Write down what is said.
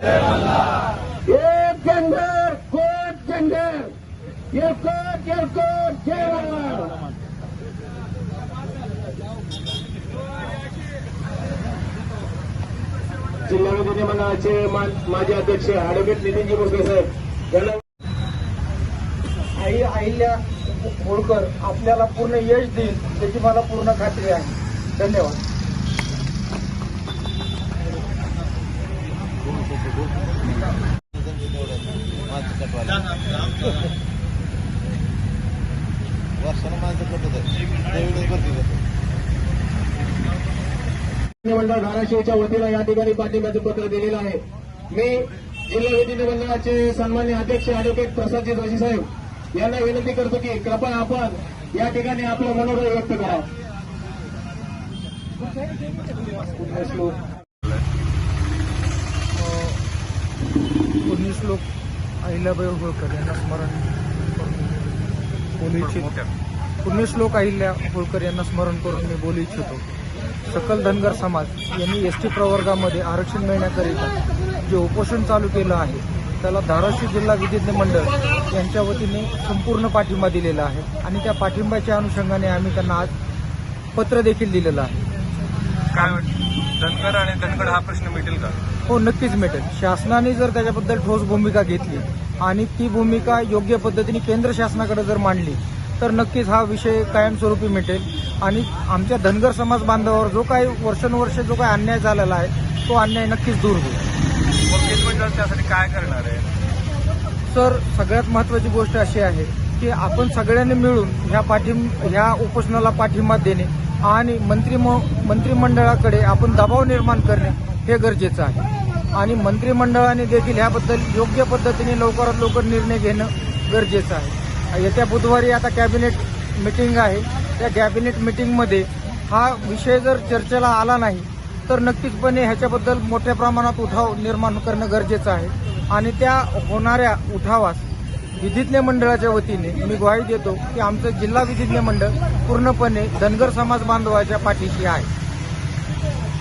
एक जनगर coat जनगर coat जय मल्हार। जिल्हा विधिमंडळाचे माजी अध्यक्ष ॲडव्होकेट नितीनजी भोसले साहेब यांना आई अहिल्या होळकर आपल्याला पूर्ण यश देईल त्याची मला पूर्ण खात्री आहे। धन्यवाद। विधिमंडळ धाराशिवच्या वतीनं या ठिकाणी पाठिंब्याचं पत्र दिलेलं आहे। मी जिल्हा विधिमंडळाचे सन्माननीय अध्यक्ष ॲडव्होकेट प्रसादजी जोशी साहेब यांना विनंती करतो की कृपया आपण या ठिकाणी आपलं मनोबल व्यक्त करा। पुण्यश्लोक अहिल्याबाई होळकर यांना स्मरण बोलू इच्छितो। पुण्यश्लोक अहिल्या होळकर यांना स्मरण करून मी बोलू इच्छितो। सकल धनगर समाज यांनी एसटी प्रवर्गामध्ये आरक्षण मिळण्याकरिता जे उपोषण चालू केलं आहे त्याला धाराशिव जिल्हा विधिज्ञ मंडळ यांच्या वतीने संपूर्ण पाठिंबा दिलेला आहे आणि त्या पाठिंब्याच्या अनुषंगाने आम्ही त्यांना आज पत्र देखील दिलेलं आहे। काय धनगर आणि धनगड हा प्रश्न मिटेल का? हो, नक्कीच मिळेल। शासनाने जर त्याच्याबद्दल ठोस भूमिका घेतली आणि ती भूमिका योग्य पद्धतीने केंद्र शासनाकडे जर मांडली तर नक्कीच हा विषय कायमस्वरूपी मिटेल आणि आमच्या धनगर समाज बांधवावर जो काही वर्षानुवर्ष जो काही अन्याय झालेला आहे तो अन्याय नक्कीच दूर होईल। मंडळ त्यासाठी काय करणार आहे? सर, सगळ्यात महत्त्वाची गोष्ट अशी आहे की आपण सगळ्यांनी मिळून ह्या उपोषणाला पाठिंबा देणे आणि मंत्रिमंडळाकडे आपण दबाव निर्माण करणे हे गरजेचं आहे आणि मंत्रिमंडळाने देखील ह्याबद्दल योग्य पद्धतीने लवकरात लवकर निर्णय घेणं गरजेचं आहे। येत्या बुधवारी आता कॅबिनेट मीटिंग आहे। त्या कॅबिनेट मीटिंगमध्ये हा विषय जर चर्चेला आला नाही तर नक्कीचपणे ह्याच्याबद्दल मोठ्या प्रमाणात उठाव निर्माण करणं गरजेचं आहे आणि त्या होणाऱ्या उठावास विधिज्ञ मंडळाच्या वतीने मी ग्वाही देतो की आमचं जिल्हा विधिज्ञ मंडळ पूर्णपणे धनगर समाज बांधवाच्या पाठीशी आहे।